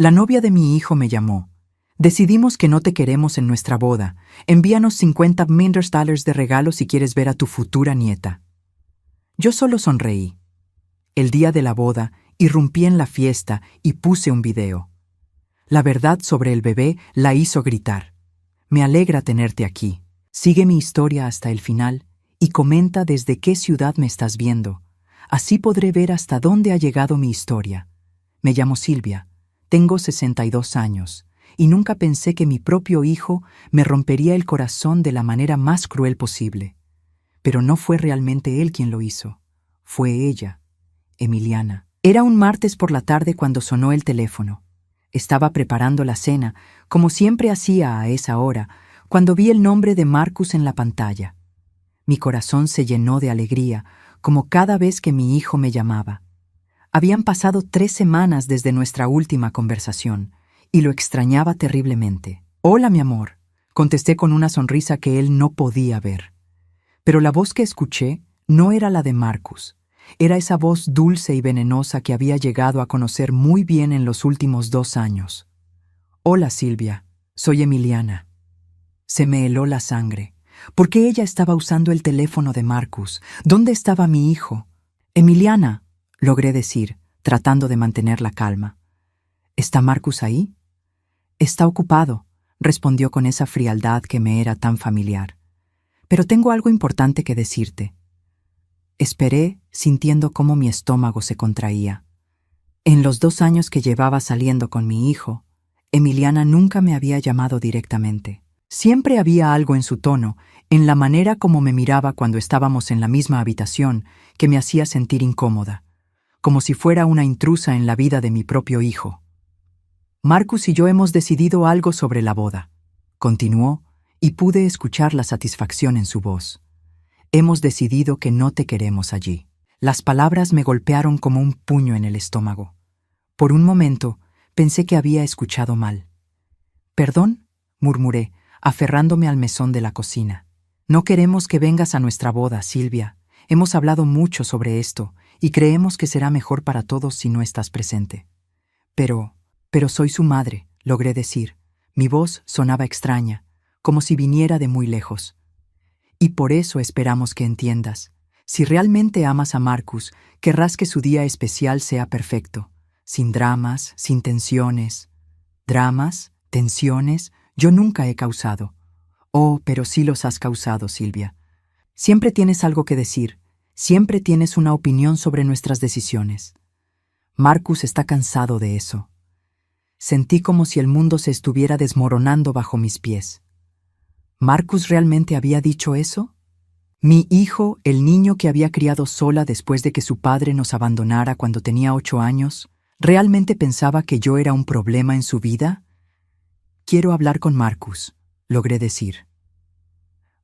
La novia de mi hijo me llamó. Decidimos que no te queremos en nuestra boda. Envíanos $50,000 de regalo si quieres ver a tu futura nieta. Yo solo sonreí. El día de la boda, irrumpí en la fiesta y puse un video. La verdad sobre el bebé la hizo gritar. Me alegra tenerte aquí. Sigue mi historia hasta el final y comenta desde qué ciudad me estás viendo. Así podré ver hasta dónde ha llegado mi historia. Me llamo Silvia, tengo 62 años y nunca pensé que mi propio hijo me rompería el corazón de la manera más cruel posible. Pero no fue realmente él quien lo hizo. Fue ella, Emiliana. Era un martes por la tarde cuando sonó el teléfono. Estaba preparando la cena, como siempre hacía a esa hora, cuando vi el nombre de Marcus en la pantalla. Mi corazón se llenó de alegría, como cada vez que mi hijo me llamaba. Habían pasado 3 semanas desde nuestra última conversación, y lo extrañaba terriblemente. «Hola, mi amor», contesté con una sonrisa que él no podía ver. Pero la voz que escuché no era la de Marcus. Era esa voz dulce y venenosa que había llegado a conocer muy bien en los últimos 2 años. «Hola, Silvia, soy Emiliana». Se me heló la sangre. ¿Por qué ella estaba usando el teléfono de Marcus? ¿Dónde estaba mi hijo? «Emiliana», logré decir, tratando de mantener la calma. «¿Está Marcus ahí?» «Está ocupado», respondió con esa frialdad que me era tan familiar. «Pero tengo algo importante que decirte». Esperé, sintiendo cómo mi estómago se contraía. En los 2 años que llevaba saliendo con mi hijo, Emiliana nunca me había llamado directamente. Siempre había algo en su tono, en la manera como me miraba cuando estábamos en la misma habitación, que me hacía sentir incómoda, como si fuera una intrusa en la vida de mi propio hijo. «Marcus y yo hemos decidido algo sobre la boda», continuó, y pude escuchar la satisfacción en su voz. «Hemos decidido que no te queremos allí». Las palabras me golpearon como un puño en el estómago. Por un momento, pensé que había escuchado mal. «¿Perdón?», murmuré, aferrándome al mesón de la cocina. «No queremos que vengas a nuestra boda, Silvia. Hemos hablado mucho sobre esto, y creemos que será mejor para todos si no estás presente». Pero soy su madre», logré decir. Mi voz sonaba extraña, como si viniera de muy lejos. «Y por eso esperamos que entiendas. Si realmente amas a Marcus, querrás que su día especial sea perfecto, sin dramas, sin tensiones». «¿Dramas? ¿Tensiones? Yo nunca he causado». «Oh, pero sí los has causado, Silvia. Siempre tienes algo que decir, siempre tienes una opinión sobre nuestras decisiones. Marcus está cansado de eso». Sentí como si el mundo se estuviera desmoronando bajo mis pies. ¿Marcus realmente había dicho eso? Mi hijo, el niño que había criado sola después de que su padre nos abandonara cuando tenía 8 años, ¿realmente pensaba que yo era un problema en su vida? «Quiero hablar con Marcus», logré decir.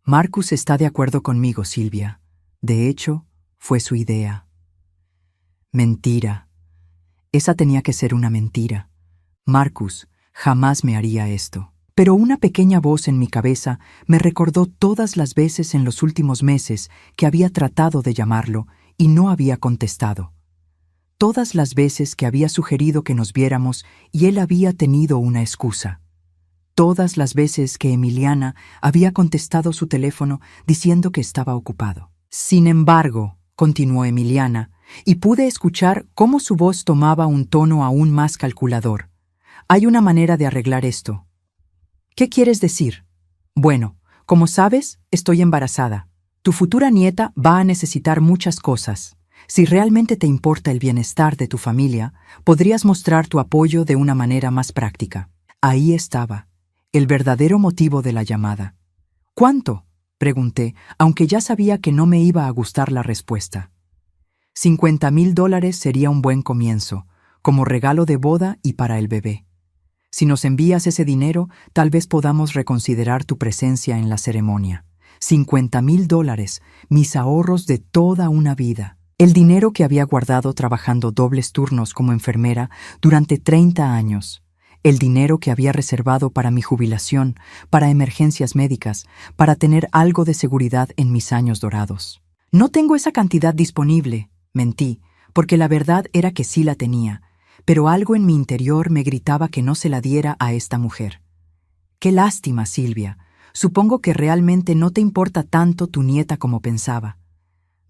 «Marcus está de acuerdo conmigo, Silvia. De hecho, fue su idea». Mentira. Esa tenía que ser una mentira. Marcus jamás me haría esto. Pero una pequeña voz en mi cabeza me recordó todas las veces en los últimos meses que había tratado de llamarlo y no había contestado. Todas las veces que había sugerido que nos viéramos y él había tenido una excusa. Todas las veces que Emiliana había contestado su teléfono diciendo que estaba ocupado. «Sin embargo», continuó Emiliana, y pude escuchar cómo su voz tomaba un tono aún más calculador. «Hay una manera de arreglar esto». «¿Qué quieres decir?» «Bueno, como sabes, estoy embarazada. Tu futura nieta va a necesitar muchas cosas. Si realmente te importa el bienestar de tu familia, podrías mostrar tu apoyo de una manera más práctica». Ahí estaba, el verdadero motivo de la llamada. «¿Cuánto?», pregunté, aunque ya sabía que no me iba a gustar la respuesta. $50,000 sería un buen comienzo, como regalo de boda y para el bebé. Si nos envías ese dinero, tal vez podamos reconsiderar tu presencia en la ceremonia. $50,000, mis ahorros de toda una vida. El dinero que había guardado trabajando dobles turnos como enfermera durante 30 años. El dinero que había reservado para mi jubilación, para emergencias médicas, para tener algo de seguridad en mis años dorados. «No tengo esa cantidad disponible», mentí, porque la verdad era que sí la tenía, pero algo en mi interior me gritaba que no se la diera a esta mujer. Qué lástima, Silvia. Supongo que realmente no te importa tanto tu nieta como pensaba.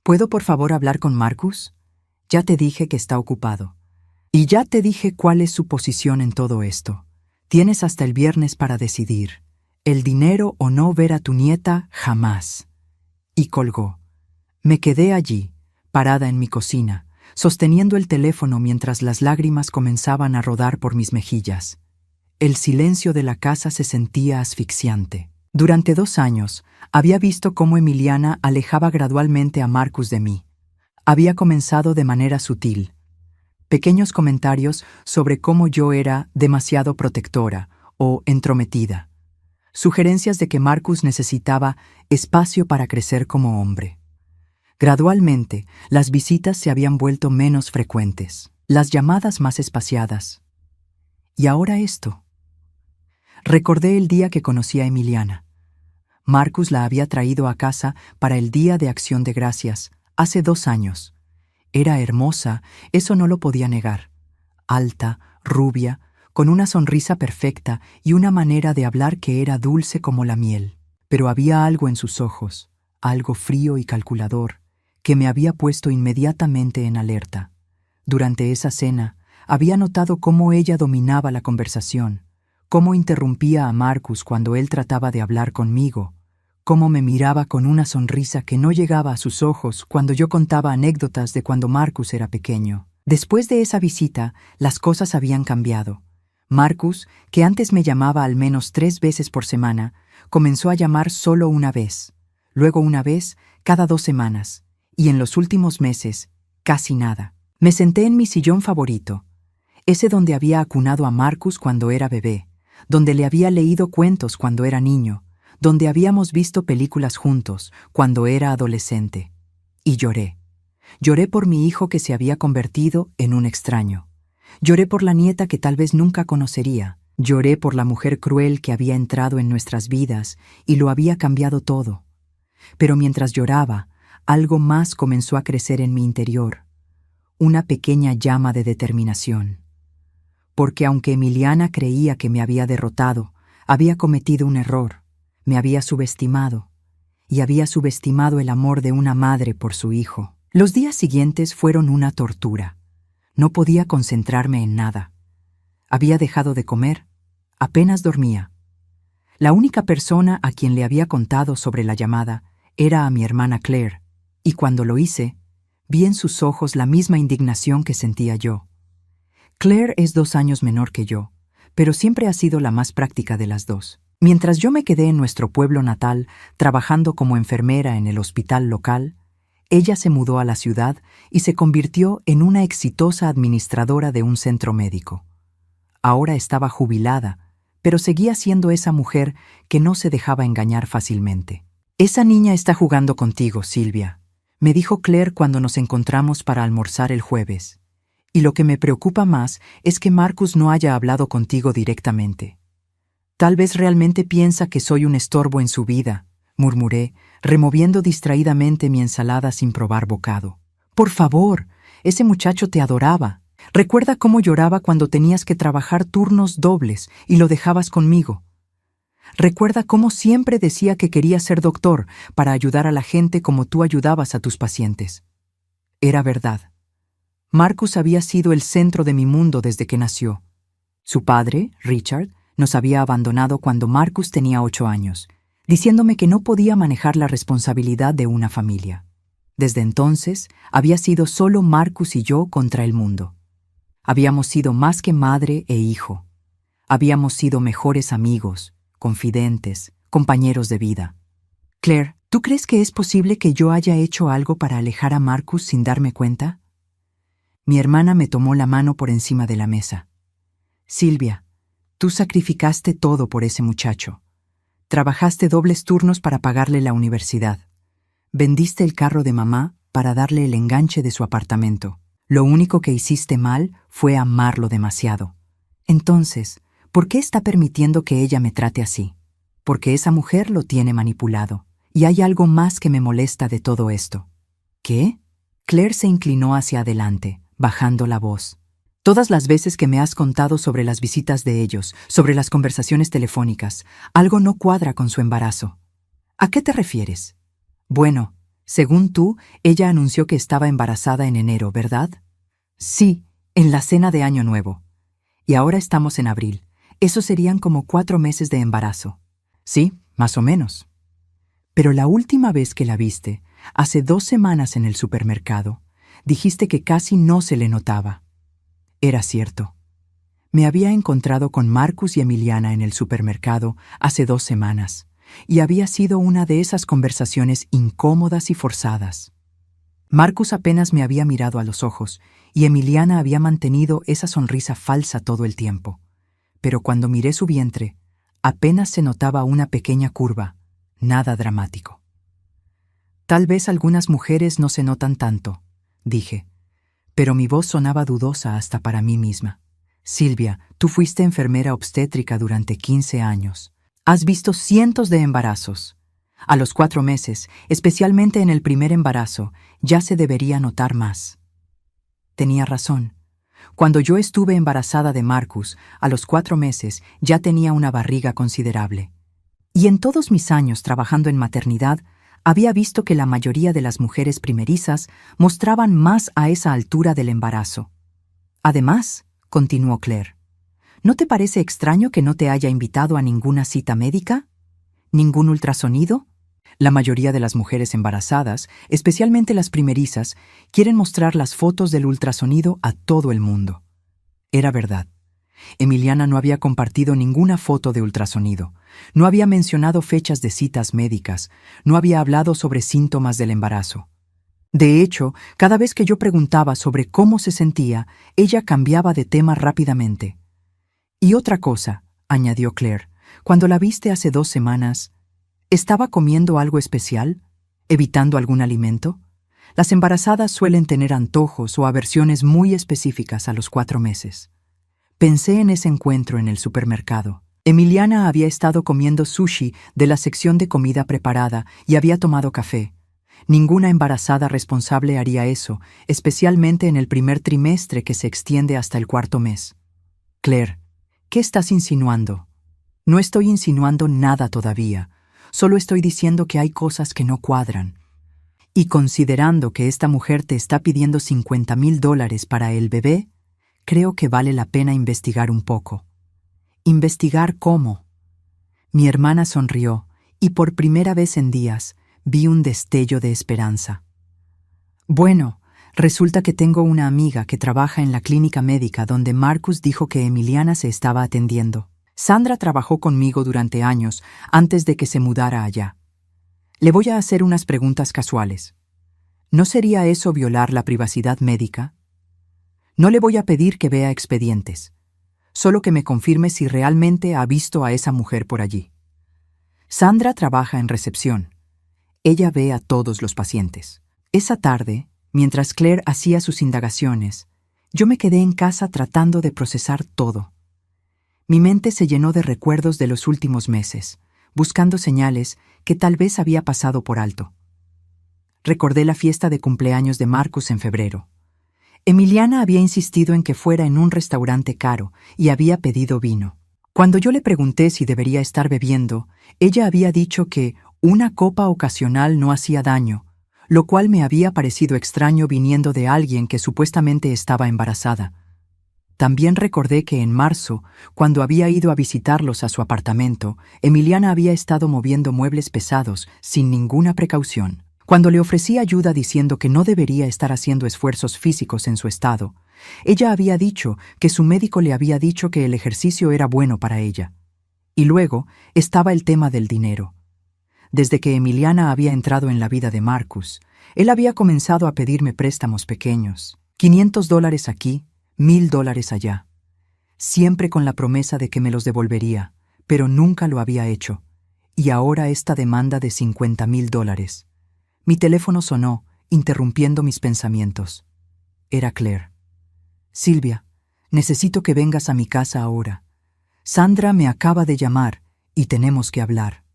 ¿Puedo por favor hablar con Marcus? Ya te dije que está ocupado. Y ya te dije cuál es su posición en todo esto. Tienes hasta el viernes para decidir. El dinero o no ver a tu nieta, jamás. Y colgó. Me quedé allí, parada en mi cocina, sosteniendo el teléfono mientras las lágrimas comenzaban a rodar por mis mejillas. El silencio de la casa se sentía asfixiante. Durante 2 años, había visto cómo Emiliana alejaba gradualmente a Marcus de mí. Había comenzado de manera sutil. Pequeños comentarios sobre cómo yo era demasiado protectora o entrometida. Sugerencias de que Marcus necesitaba espacio para crecer como hombre. Gradualmente, las visitas se habían vuelto menos frecuentes, las llamadas más espaciadas. Y ahora esto. Recordé el día que conocí a Emiliana. Marcus la había traído a casa para el Día de Acción de Gracias, hace 2 años. Era hermosa, eso no lo podía negar. Alta, rubia, con una sonrisa perfecta y una manera de hablar que era dulce como la miel. Pero había algo en sus ojos, algo frío y calculador, que me había puesto inmediatamente en alerta. Durante esa cena, había notado cómo ella dominaba la conversación, cómo interrumpía a Marcus cuando él trataba de hablar conmigo, cómo me miraba con una sonrisa que no llegaba a sus ojos cuando yo contaba anécdotas de cuando Marcus era pequeño. Después de esa visita, las cosas habían cambiado. Marcus, que antes me llamaba al menos 3 veces por semana, comenzó a llamar solo una vez, luego una vez cada 2 semanas, y en los últimos meses, casi nada. Me senté en mi sillón favorito, ese donde había acunado a Marcus cuando era bebé, donde le había leído cuentos cuando era niño, donde habíamos visto películas juntos cuando era adolescente. Y lloré. Lloré por mi hijo que se había convertido en un extraño. Lloré por la nieta que tal vez nunca conocería. Lloré por la mujer cruel que había entrado en nuestras vidas y lo había cambiado todo. Pero mientras lloraba, algo más comenzó a crecer en mi interior. Una pequeña llama de determinación. Porque aunque Emiliana creía que me había derrotado, había cometido un error. Me había subestimado, y había subestimado el amor de una madre por su hijo. Los días siguientes fueron una tortura. No podía concentrarme en nada. Había dejado de comer, apenas dormía. La única persona a quien le había contado sobre la llamada era a mi hermana Claire, y cuando lo hice, vi en sus ojos la misma indignación que sentía yo. Claire es 2 años menor que yo, pero siempre ha sido la más práctica de las dos. Mientras yo me quedé en nuestro pueblo natal, trabajando como enfermera en el hospital local, ella se mudó a la ciudad y se convirtió en una exitosa administradora de un centro médico. Ahora estaba jubilada, pero seguía siendo esa mujer que no se dejaba engañar fácilmente. «Esa niña está jugando contigo, Silvia», me dijo Claire cuando nos encontramos para almorzar el jueves. «Y lo que me preocupa más es que Marcus no haya hablado contigo directamente. Tal vez realmente piensa que soy un estorbo en su vida», murmuré, removiendo distraídamente mi ensalada sin probar bocado. «Por favor, ese muchacho te adoraba. Recuerda cómo lloraba cuando tenías que trabajar turnos dobles y lo dejabas conmigo. Recuerda cómo siempre decía que quería ser doctor para ayudar a la gente como tú ayudabas a tus pacientes». Era verdad. Marcus había sido el centro de mi mundo desde que nació. Su padre, Richard, nos había abandonado cuando Marcus tenía 8 años, diciéndome que no podía manejar la responsabilidad de una familia. Desde entonces, había sido solo Marcus y yo contra el mundo. Habíamos sido más que madre e hijo. Habíamos sido mejores amigos, confidentes, compañeros de vida. «Claire, ¿tú crees que es posible que yo haya hecho algo para alejar a Marcus sin darme cuenta?» Mi hermana me tomó la mano por encima de la mesa. «Silvia, tú sacrificaste todo por ese muchacho. Trabajaste dobles turnos para pagarle la universidad. Vendiste el carro de mamá para darle el enganche de su apartamento. Lo único que hiciste mal fue amarlo demasiado. Entonces, ¿por qué está permitiendo que ella me trate así? Porque esa mujer lo tiene manipulado. Y hay algo más que me molesta de todo esto». «¿Qué?». Claire se inclinó hacia adelante, bajando la voz. Todas las veces que me has contado sobre las visitas de ellos, sobre las conversaciones telefónicas, algo no cuadra con su embarazo. ¿A qué te refieres? Bueno, según tú, ella anunció que estaba embarazada en enero, ¿verdad? Sí, en la cena de Año Nuevo. Y ahora estamos en abril. Eso serían como 4 meses de embarazo. Sí, más o menos. Pero la última vez que la viste, hace 2 semanas en el supermercado, dijiste que casi no se le notaba. Era cierto. Me había encontrado con Marcus y Emiliana en el supermercado hace 2 semanas, y había sido una de esas conversaciones incómodas y forzadas. Marcus apenas me había mirado a los ojos, y Emiliana había mantenido esa sonrisa falsa todo el tiempo. Pero cuando miré su vientre, apenas se notaba una pequeña curva, nada dramático. Tal vez algunas mujeres no se notan tanto, dije, pero mi voz sonaba dudosa hasta para mí misma. Silvia, tú fuiste enfermera obstétrica durante 15 años. Has visto cientos de embarazos. A los 4 meses, especialmente en el primer embarazo, ya se debería notar más. Tenía razón. Cuando yo estuve embarazada de Marcus, a los 4 meses ya tenía una barriga considerable. Y en todos mis años trabajando en maternidad, había visto que la mayoría de las mujeres primerizas mostraban más a esa altura del embarazo. Además, continuó Claire, ¿no te parece extraño que no te haya invitado a ninguna cita médica? ¿Ningún ultrasonido? La mayoría de las mujeres embarazadas, especialmente las primerizas, quieren mostrar las fotos del ultrasonido a todo el mundo. Era verdad. Emiliana no había compartido ninguna foto de ultrasonido, no había mencionado fechas de citas médicas, no había hablado sobre síntomas del embarazo. De hecho, cada vez que yo preguntaba sobre cómo se sentía, ella cambiaba de tema rápidamente. Y otra cosa, añadió Claire, cuando la viste hace 2 semanas, ¿estaba comiendo algo especial? ¿Evitando algún alimento? Las embarazadas suelen tener antojos o aversiones muy específicas a los 4 meses. Pensé en ese encuentro en el supermercado. Emiliana había estado comiendo sushi de la sección de comida preparada y había tomado café. Ninguna embarazada responsable haría eso, especialmente en el primer trimestre que se extiende hasta el 4.º mes. Claire, ¿qué estás insinuando? No estoy insinuando nada todavía. Solo estoy diciendo que hay cosas que no cuadran. Y considerando que esta mujer te está pidiendo $50,000 para el bebé, creo que vale la pena investigar un poco. ¿Investigar cómo? Mi hermana sonrió, y por primera vez en días vi un destello de esperanza. Bueno, resulta que tengo una amiga que trabaja en la clínica médica donde Marcus dijo que Emiliana se estaba atendiendo. Sandra trabajó conmigo durante años antes de que se mudara allá. Le voy a hacer unas preguntas casuales. ¿No sería eso violar la privacidad médica? No le voy a pedir que vea expedientes, solo que me confirme si realmente ha visto a esa mujer por allí. Sandra trabaja en recepción. Ella ve a todos los pacientes. Esa tarde, mientras Claire hacía sus indagaciones, yo me quedé en casa tratando de procesar todo. Mi mente se llenó de recuerdos de los últimos meses, buscando señales que tal vez había pasado por alto. Recordé la fiesta de cumpleaños de Marcus en febrero. Emiliana había insistido en que fuera en un restaurante caro y había pedido vino. Cuando yo le pregunté si debería estar bebiendo, ella había dicho que una copa ocasional no hacía daño, lo cual me había parecido extraño viniendo de alguien que supuestamente estaba embarazada. También recordé que en marzo, cuando había ido a visitarlos a su apartamento, Emiliana había estado moviendo muebles pesados sin ninguna precaución. Cuando le ofrecí ayuda diciendo que no debería estar haciendo esfuerzos físicos en su estado, ella había dicho que su médico le había dicho que el ejercicio era bueno para ella. Y luego estaba el tema del dinero. Desde que Emiliana había entrado en la vida de Marcus, él había comenzado a pedirme préstamos pequeños, $500 aquí, $1,000 allá. Siempre con la promesa de que me los devolvería, pero nunca lo había hecho. Y ahora esta demanda de $50,000. Mi teléfono sonó, interrumpiendo mis pensamientos. Era Claire. Silvia, necesito que vengas a mi casa ahora. Sandra me acaba de llamar y tenemos que hablar.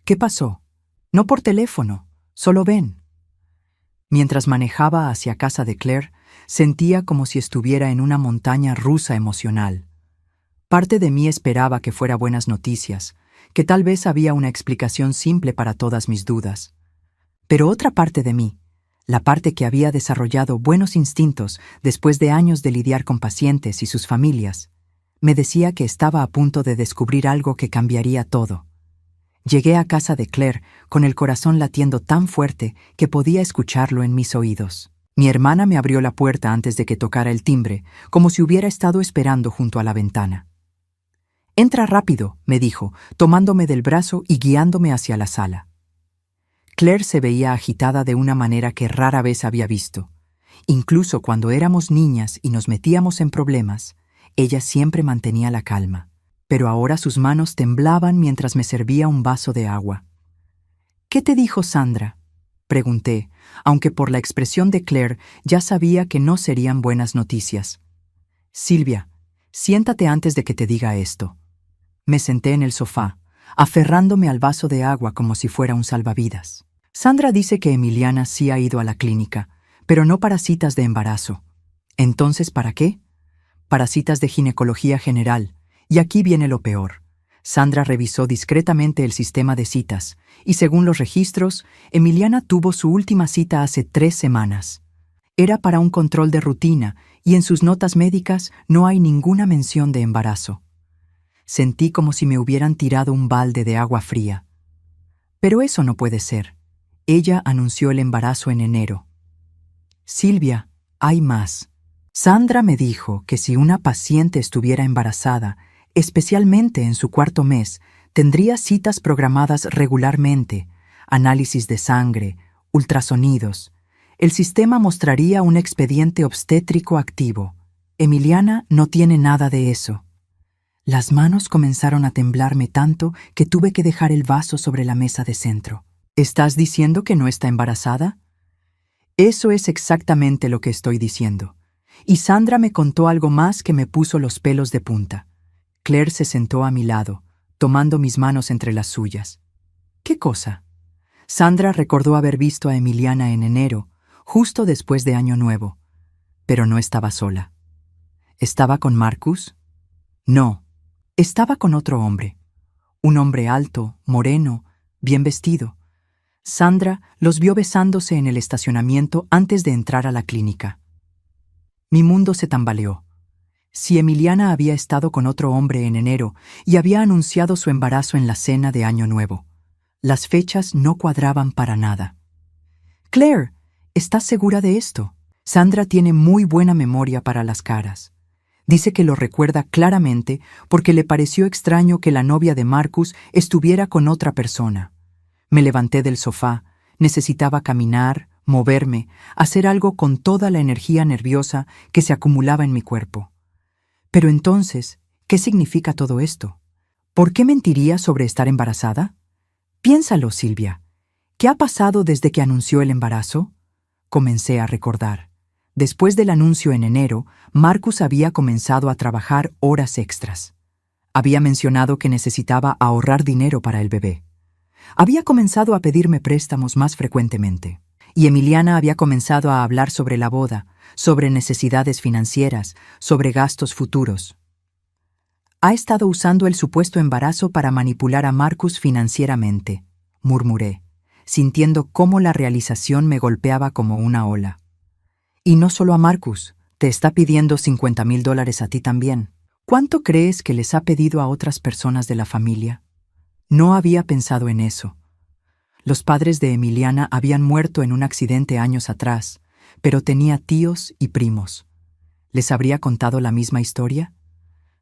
¿Qué pasó? No por teléfono, solo ven. Mientras manejaba hacia casa de Claire, Sentía como si estuviera en una montaña rusa emocional. Parte de mí esperaba que fuera buenas noticias, que tal vez había una explicación simple para todas mis dudas. Pero otra parte de mí, la parte que había desarrollado buenos instintos después de años de lidiar con pacientes y sus familias, me decía que estaba a punto de descubrir algo que cambiaría todo. Llegué a casa de Claire con el corazón latiendo tan fuerte que podía escucharlo en mis oídos. Mi hermana me abrió la puerta antes de que tocara el timbre, como si hubiera estado esperando junto a la ventana. «Entra rápido», me dijo, tomándome del brazo y guiándome hacia la sala. Claire se veía agitada de una manera que rara vez había visto. Incluso cuando éramos niñas y nos metíamos en problemas, ella siempre mantenía la calma. Pero ahora sus manos temblaban mientras me servía un vaso de agua. «¿Qué te dijo Sandra?», pregunté, aunque por la expresión de Claire ya sabía que no serían buenas noticias. «Silvia, siéntate antes de que te diga esto». Me senté en el sofá, aferrándome al vaso de agua como si fuera un salvavidas. Sandra dice que Emiliana sí ha ido a la clínica, pero no para citas de embarazo. ¿Entonces para qué? Para citas de ginecología general. Y aquí viene lo peor. Sandra revisó discretamente el sistema de citas, y según los registros, Emiliana tuvo su última cita hace 3 semanas. Era para un control de rutina, y en sus notas médicas no hay ninguna mención de embarazo. Sentí como si me hubieran tirado un balde de agua fría. Pero eso no puede ser. Ella anunció el embarazo en enero. «Silvia, hay más». Sandra me dijo que si una paciente estuviera embarazada, especialmente en su 4.º mes, tendría citas programadas regularmente, análisis de sangre, ultrasonidos. El sistema mostraría un expediente obstétrico activo. Emiliana no tiene nada de eso. Las manos comenzaron a temblarme tanto que tuve que dejar el vaso sobre la mesa de centro. ¿Estás diciendo que no está embarazada? Eso es exactamente lo que estoy diciendo. Y Sandra me contó algo más que me puso los pelos de punta. Claire se sentó a mi lado, tomando mis manos entre las suyas. ¿Qué cosa? Sandra recordó haber visto a Emiliana en enero, justo después de Año Nuevo. Pero no estaba sola. ¿Estaba con Marcus? No, estaba con otro hombre. Un hombre alto, moreno, bien vestido. Sandra los vio besándose en el estacionamiento antes de entrar a la clínica. Mi mundo se tambaleó. Si Emiliana había estado con otro hombre en enero y había anunciado su embarazo en la cena de Año Nuevo, las fechas no cuadraban para nada. «Claire, ¿estás segura de esto?» Sandra tiene muy buena memoria para las caras. Dice que lo recuerda claramente porque le pareció extraño que la novia de Marcus estuviera con otra persona. Me levanté del sofá, necesitaba caminar, moverme, hacer algo con toda la energía nerviosa que se acumulaba en mi cuerpo. Pero entonces, ¿qué significa todo esto? ¿Por qué mentiría sobre estar embarazada? Piénsalo, Silvia. ¿Qué ha pasado desde que anunció el embarazo? Comencé a recordar. Después del anuncio en enero, Marcus había comenzado a trabajar horas extras. Había mencionado que necesitaba ahorrar dinero para el bebé. Había comenzado a pedirme préstamos más frecuentemente. Y Emiliana había comenzado a hablar sobre la boda, sobre necesidades financieras, sobre gastos futuros. «Ha estado usando el supuesto embarazo para manipular a Marcus financieramente», murmuré, sintiendo cómo la realización me golpeaba como una ola. «Y no solo a Marcus, te está pidiendo $50,000 a ti también. ¿Cuánto crees que les ha pedido a otras personas de la familia?» No había pensado en eso. Los padres de Emiliana habían muerto en un accidente años atrás, pero tenía tíos y primos. ¿Les habría contado la misma historia?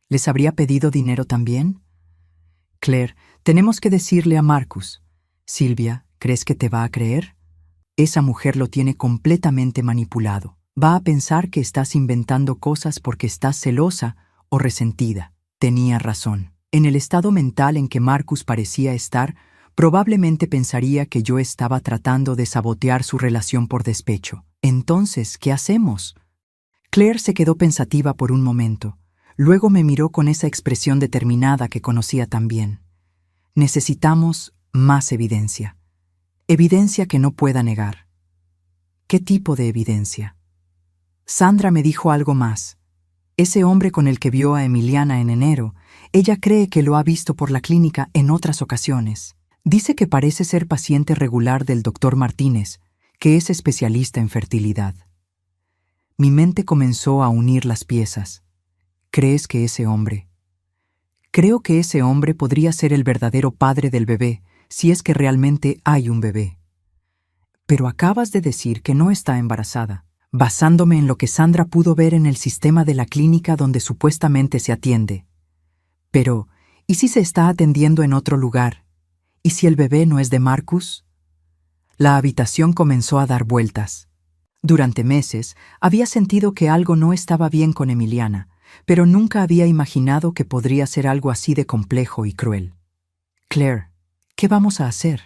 ¿Les habría pedido dinero también? «Claire, tenemos que decirle a Marcus». «Silvia, ¿crees que te va a creer?» «Esa mujer lo tiene completamente manipulado. Va a pensar que estás inventando cosas porque estás celosa o resentida». Tenía razón. En el estado mental en que Marcus parecía estar, probablemente pensaría que yo estaba tratando de sabotear su relación por despecho. Entonces, ¿qué hacemos? Claire se quedó pensativa por un momento. Luego me miró con esa expresión determinada que conocía tan bien. Necesitamos más evidencia. Evidencia que no pueda negar. ¿Qué tipo de evidencia? Sandra me dijo algo más. Ese hombre con el que vio a Emiliana en enero, ella cree que lo ha visto por la clínica en otras ocasiones. Dice que parece ser paciente regular del doctor Martínez, que es especialista en fertilidad. Mi mente comenzó a unir las piezas. ¿Crees que ese hombre? Creo que ese hombre podría ser el verdadero padre del bebé, si es que realmente hay un bebé. Pero acabas de decir que no está embarazada, basándome en lo que Sandra pudo ver en el sistema de la clínica donde supuestamente se atiende. Pero, ¿y si se está atendiendo en otro lugar? ¿Y si el bebé no es de Marcus? La habitación comenzó a dar vueltas. Durante meses había sentido que algo no estaba bien con Emiliana, pero nunca había imaginado que podría ser algo así de complejo y cruel. Claire, ¿qué vamos a hacer?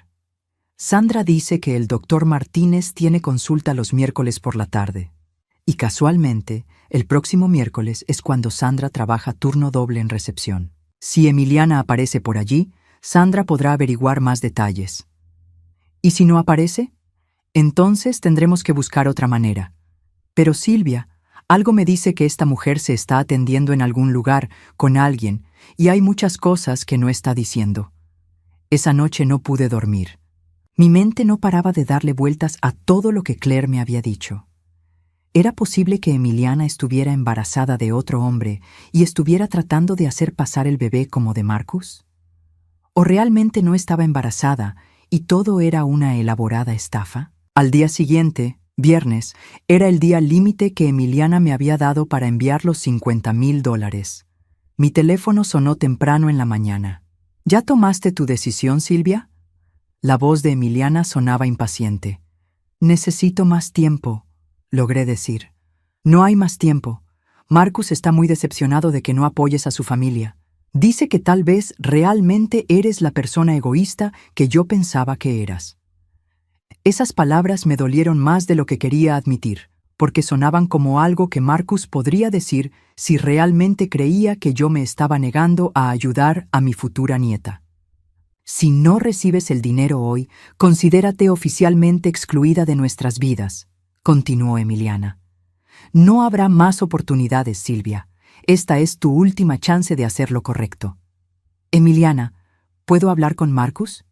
Sandra dice que el doctor Martínez tiene consulta los miércoles por la tarde. Y casualmente, el próximo miércoles es cuando Sandra trabaja turno doble en recepción. Si Emiliana aparece por allí, Sandra podrá averiguar más detalles. ¿Y si no aparece? Entonces tendremos que buscar otra manera. Pero Silvia, algo me dice que esta mujer se está atendiendo en algún lugar, con alguien, y hay muchas cosas que no está diciendo. Esa noche no pude dormir. Mi mente no paraba de darle vueltas a todo lo que Claire me había dicho. ¿Era posible que Emiliana estuviera embarazada de otro hombre y estuviera tratando de hacer pasar el bebé como de Marcus? ¿O realmente no estaba embarazada y todo era una elaborada estafa? Al día siguiente, viernes, era el día límite que Emiliana me había dado para enviar los $50,000. Mi teléfono sonó temprano en la mañana. ¿Ya tomaste tu decisión, Silvia? La voz de Emiliana sonaba impaciente. Necesito más tiempo, logré decir. No hay más tiempo. Marcus está muy decepcionado de que no apoyes a su familia. Dice que tal vez realmente eres la persona egoísta que yo pensaba que eras. Esas palabras me dolieron más de lo que quería admitir, porque sonaban como algo que Marcus podría decir si realmente creía que yo me estaba negando a ayudar a mi futura nieta. Si no recibes el dinero hoy, considérate oficialmente excluida de nuestras vidas, continuó Emiliana. No habrá más oportunidades, Silvia. Esta es tu última chance de hacer lo correcto. Emiliana, ¿puedo hablar con Marcus?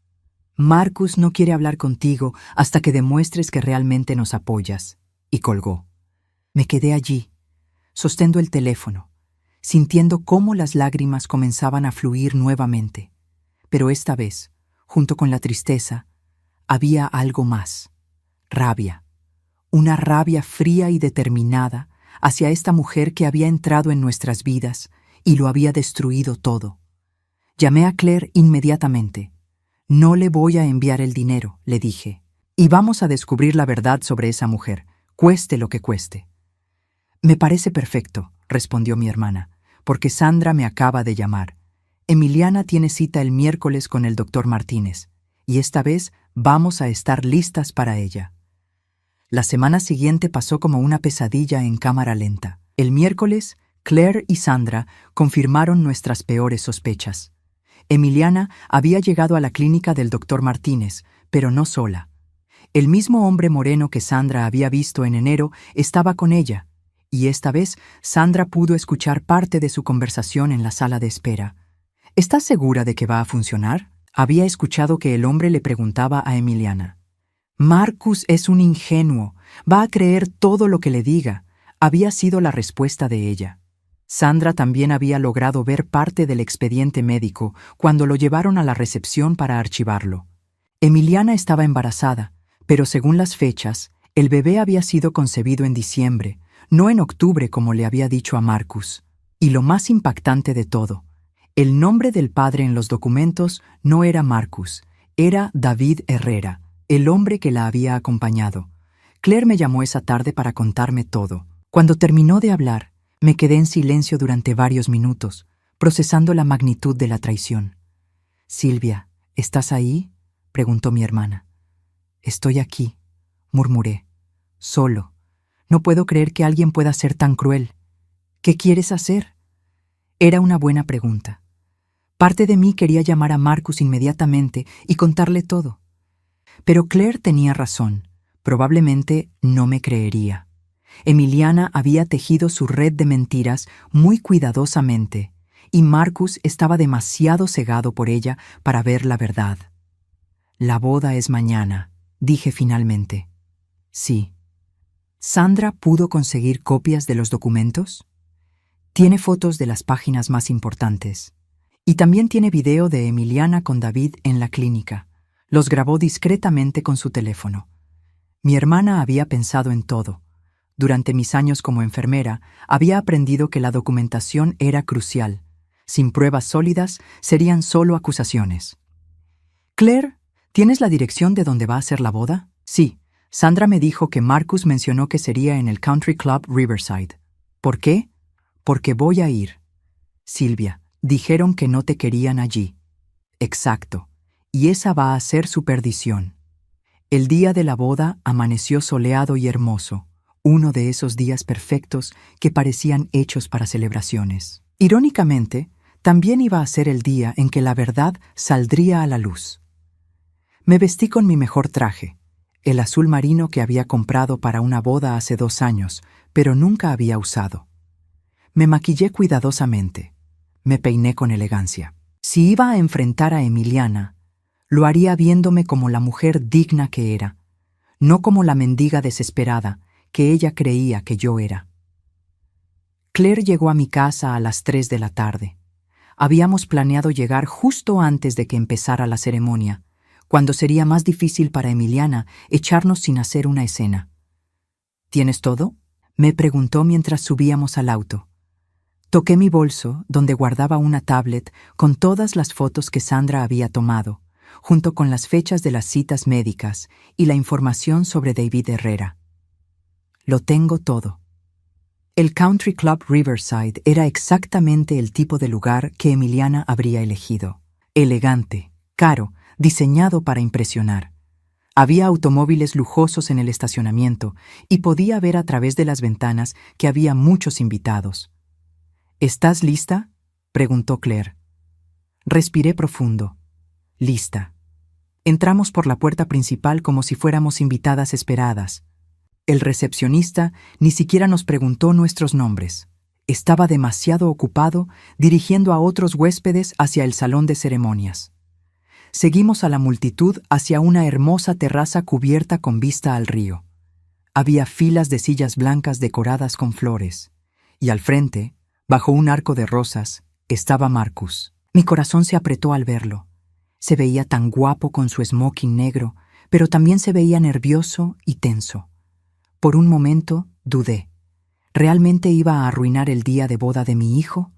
Marcus no quiere hablar contigo hasta que demuestres que realmente nos apoyas. Y colgó. Me quedé allí, sosteniendo el teléfono, sintiendo cómo las lágrimas comenzaban a fluir nuevamente. Pero esta vez, junto con la tristeza, había algo más. Rabia. Una rabia fría y determinada hacia esta mujer que había entrado en nuestras vidas y lo había destruido todo. Llamé a Claire inmediatamente. No le voy a enviar el dinero, le dije, y vamos a descubrir la verdad sobre esa mujer, cueste lo que cueste. Me parece perfecto, respondió mi hermana, porque Sandra me acaba de llamar. Emiliana tiene cita el miércoles con el doctor Martínez, y esta vez vamos a estar listas para ella. La semana siguiente pasó como una pesadilla en cámara lenta. El miércoles, Claire y Sandra confirmaron nuestras peores sospechas. Emiliana había llegado a la clínica del doctor Martínez, pero no sola. El mismo hombre moreno que Sandra había visto en enero estaba con ella, y esta vez Sandra pudo escuchar parte de su conversación en la sala de espera. ¿Estás segura de que va a funcionar? Había escuchado que el hombre le preguntaba a Emiliana. Marcus es un ingenuo, va a creer todo lo que le diga, había sido la respuesta de ella. Sandra también había logrado ver parte del expediente médico cuando lo llevaron a la recepción para archivarlo. Emiliana estaba embarazada, pero según las fechas, el bebé había sido concebido en diciembre, no en octubre como le había dicho a Marcus. Y lo más impactante de todo, el nombre del padre en los documentos no era Marcus, era David Herrera, el hombre que la había acompañado. Claire me llamó esa tarde para contarme todo. Cuando terminó de hablar, me quedé en silencio durante varios minutos, procesando la magnitud de la traición. «Silvia, ¿estás ahí?», preguntó mi hermana. «Estoy aquí», murmuré. «Solo. No puedo creer que alguien pueda ser tan cruel. ¿Qué quieres hacer?». Era una buena pregunta. Parte de mí quería llamar a Marcus inmediatamente y contarle todo. Pero Claire tenía razón. Probablemente no me creería. Emiliana había tejido su red de mentiras muy cuidadosamente, y Marcus estaba demasiado cegado por ella para ver la verdad. La boda es mañana, dije finalmente. Sí. ¿Sandra pudo conseguir copias de los documentos? Tiene fotos de las páginas más importantes. Y también tiene video de Emiliana con David en la clínica. Los grabó discretamente con su teléfono. Mi hermana había pensado en todo. Durante mis años como enfermera, había aprendido que la documentación era crucial. Sin pruebas sólidas, serían solo acusaciones. Claire, ¿tienes la dirección de dónde va a ser la boda? Sí. Sandra me dijo que Marcus mencionó que sería en el Country Club Riverside. ¿Por qué? Porque voy a ir. Silvia, dijeron que no te querían allí. Exacto. Y esa va a ser su perdición. El día de la boda amaneció soleado y hermoso, uno de esos días perfectos que parecían hechos para celebraciones. Irónicamente, también iba a ser el día en que la verdad saldría a la luz. Me vestí con mi mejor traje, el azul marino que había comprado para una boda hace 2 años, pero nunca había usado. Me maquillé cuidadosamente. Me peiné con elegancia. Si iba a enfrentar a Emiliana, lo haría viéndome como la mujer digna que era, no como la mendiga desesperada que ella creía que yo era. Claire llegó a mi casa a las 3 de la tarde. Habíamos planeado llegar justo antes de que empezara la ceremonia, cuando sería más difícil para Emiliana echarnos sin hacer una escena. ¿Tienes todo?, me preguntó mientras subíamos al auto. Toqué mi bolso, donde guardaba una tablet con todas las fotos que Sandra había tomado, junto con las fechas de las citas médicas y la información sobre David Herrera. Lo tengo todo. El Country Club Riverside era exactamente el tipo de lugar que Emiliana habría elegido. Elegante, caro, diseñado para impresionar. Había automóviles lujosos en el estacionamiento y podía ver a través de las ventanas que había muchos invitados. ¿Estás lista?, preguntó Claire. Respiré profundo. Lista. Entramos por la puerta principal como si fuéramos invitadas esperadas. El recepcionista ni siquiera nos preguntó nuestros nombres. Estaba demasiado ocupado dirigiendo a otros huéspedes hacia el salón de ceremonias. Seguimos a la multitud hacia una hermosa terraza cubierta con vista al río. Había filas de sillas blancas decoradas con flores, y al frente, bajo un arco de rosas, estaba Marcus. Mi corazón se apretó al verlo. Se veía tan guapo con su smoking negro, pero también se veía nervioso y tenso. Por un momento dudé. ¿Realmente iba a arruinar el día de boda de mi hijo?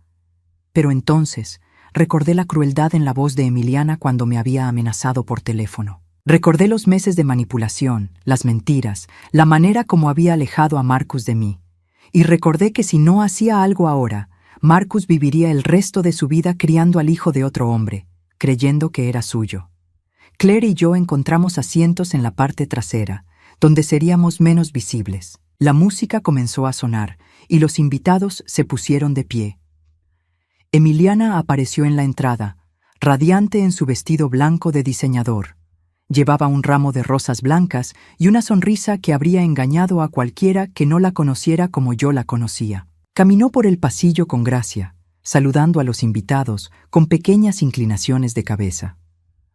Pero entonces recordé la crueldad en la voz de Emiliana cuando me había amenazado por teléfono. Recordé los meses de manipulación, las mentiras, la manera como había alejado a Marcus de mí. Y recordé que si no hacía algo ahora, Marcus viviría el resto de su vida criando al hijo de otro hombre, creyendo que era suyo. Claire y yo encontramos asientos en la parte trasera, donde seríamos menos visibles. La música comenzó a sonar y los invitados se pusieron de pie. Emiliana apareció en la entrada, radiante en su vestido blanco de diseñador. Llevaba un ramo de rosas blancas y una sonrisa que habría engañado a cualquiera que no la conociera como yo la conocía. Caminó por el pasillo con gracia, saludando a los invitados con pequeñas inclinaciones de cabeza.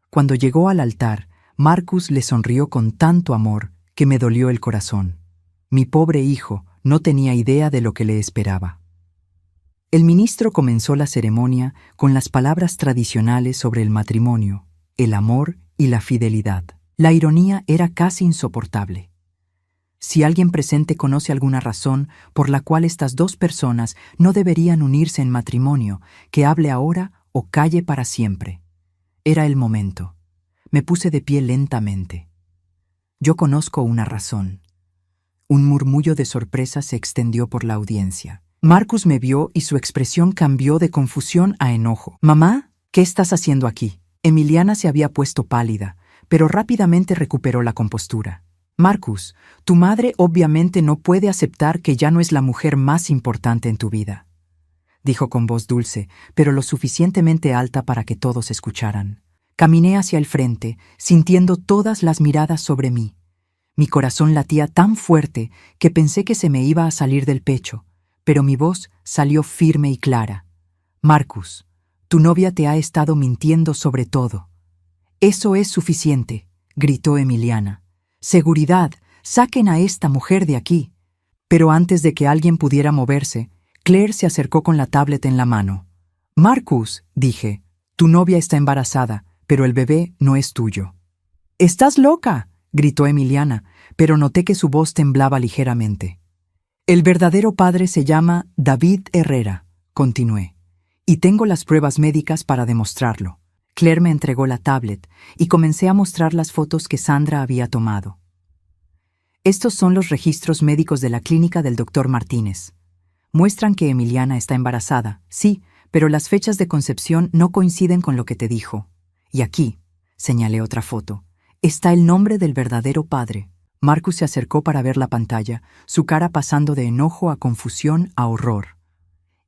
Cuando llegó al altar, Marcus le sonrió con tanto amor que me dolió el corazón. Mi pobre hijo no tenía idea de lo que le esperaba. El ministro comenzó la ceremonia con las palabras tradicionales sobre el matrimonio, el amor y la fidelidad. La ironía era casi insoportable. Si alguien presente conoce alguna razón por la cual estas dos personas no deberían unirse en matrimonio, que hable ahora o calle para siempre. Era el momento. Me puse de pie lentamente. Yo conozco una razón. Un murmullo de sorpresa se extendió por la audiencia. Marcus me vio y su expresión cambió de confusión a enojo. «Mamá, ¿qué estás haciendo aquí?» Emiliana se había puesto pálida, pero rápidamente recuperó la compostura. «Marcus, tu madre obviamente no puede aceptar que ya no es la mujer más importante en tu vida», dijo con voz dulce, pero lo suficientemente alta para que todos escucharan. Caminé hacia el frente, sintiendo todas las miradas sobre mí. Mi corazón latía tan fuerte que pensé que se me iba a salir del pecho, pero mi voz salió firme y clara. Marcus, tu novia te ha estado mintiendo sobre todo. Eso es suficiente, gritó Emiliana. Seguridad, saquen a esta mujer de aquí. Pero antes de que alguien pudiera moverse, Claire se acercó con la tablet en la mano. Marcus, dije, tu novia está embarazada, pero el bebé no es tuyo. ¡Estás loca!, gritó Emiliana, pero noté que su voz temblaba ligeramente. El verdadero padre se llama David Herrera, continué, y tengo las pruebas médicas para demostrarlo. Claire me entregó la tablet y comencé a mostrar las fotos que Sandra había tomado. Estos son los registros médicos de la clínica del doctor Martínez. Muestran que Emiliana está embarazada, sí, pero las fechas de concepción no coinciden con lo que te dijo. Y aquí, señalé otra foto, está el nombre del verdadero padre. Marcus se acercó para ver la pantalla, su cara pasando de enojo a confusión a horror.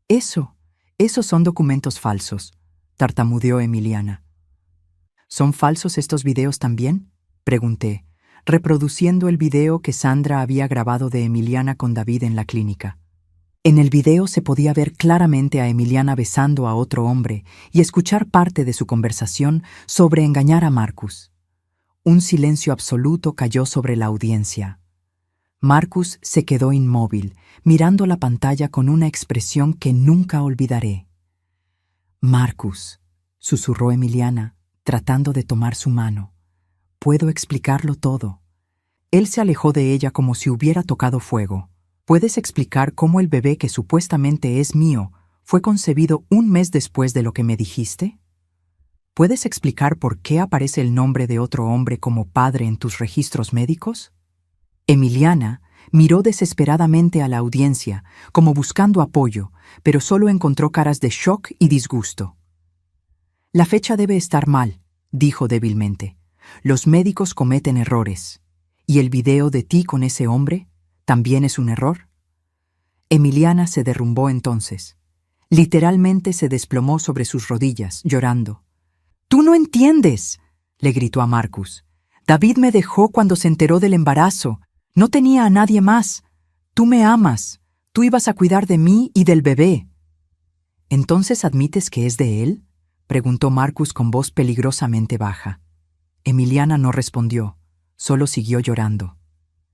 Esos son documentos falsos, tartamudeó Emiliana. ¿Son falsos estos videos también?, pregunté, reproduciendo el video que Sandra había grabado de Emiliana con David en la clínica. En el video se podía ver claramente a Emiliana besando a otro hombre y escuchar parte de su conversación sobre engañar a Marcus. Un silencio absoluto cayó sobre la audiencia. Marcus se quedó inmóvil, mirando la pantalla con una expresión que nunca olvidaré. Marcus, susurró Emiliana, tratando de tomar su mano. Puedo explicarlo todo. Él se alejó de ella como si hubiera tocado fuego. ¿Puedes explicar cómo el bebé que supuestamente es mío fue concebido un mes después de lo que me dijiste? ¿Puedes explicar por qué aparece el nombre de otro hombre como padre en tus registros médicos? Emiliana miró desesperadamente a la audiencia, como buscando apoyo, pero solo encontró caras de shock y disgusto. La fecha debe estar mal, dijo débilmente. Los médicos cometen errores. ¿Y el video de ti con ese hombre también es un error? Emiliana se derrumbó entonces. Literalmente se desplomó sobre sus rodillas, llorando. «¡Tú no entiendes!», le gritó a Marcus. «David me dejó cuando se enteró del embarazo. No tenía a nadie más. Tú me amas. Tú ibas a cuidar de mí y del bebé». «¿Entonces admites que es de él?», preguntó Marcus con voz peligrosamente baja. Emiliana no respondió, solo siguió llorando.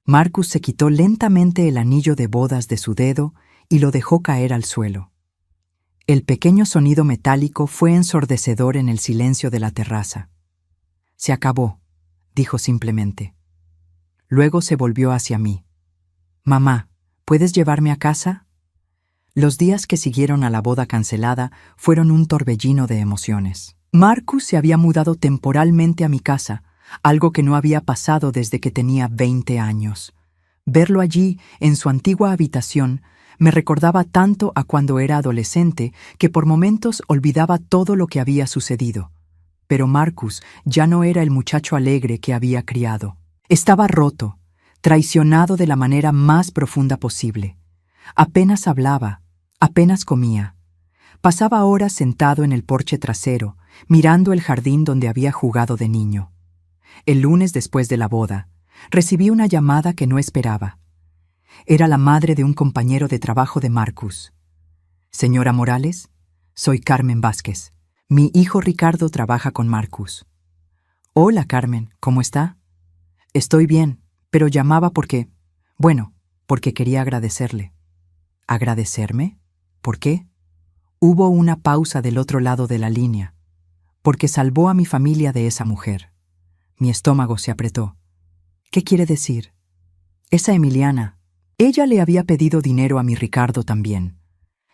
Marcus se quitó lentamente el anillo de bodas de su dedo y lo dejó caer al suelo. El pequeño sonido metálico fue ensordecedor en el silencio de la terraza. «Se acabó», dijo simplemente. Luego se volvió hacia mí. «Mamá, ¿puedes llevarme a casa?». Los días que siguieron a la boda cancelada fueron un torbellino de emociones. Marcus se había mudado temporalmente a mi casa, algo que no había pasado desde que tenía 20 años. Verlo allí, en su antigua habitación, me recordaba tanto a cuando era adolescente que por momentos olvidaba todo lo que había sucedido. Pero Marcus ya no era el muchacho alegre que había criado. Estaba roto, traicionado de la manera más profunda posible. Apenas hablaba, apenas comía. Pasaba horas sentado en el porche trasero, mirando el jardín donde había jugado de niño. El lunes después de la boda, recibí una llamada que no esperaba. Era la madre de un compañero de trabajo de Marcus. «Señora Morales, soy Carmen Vázquez. Mi hijo Ricardo trabaja con Marcus». «Hola, Carmen, ¿cómo está?». «Estoy bien, pero llamaba porque quería agradecerle». «¿Agradecerme? ¿Por qué?». Hubo una pausa del otro lado de la línea. «Porque salvó a mi familia de esa mujer». Mi estómago se apretó. «¿Qué quiere decir?». «Esa Emiliana. Ella le había pedido dinero a mi Ricardo también.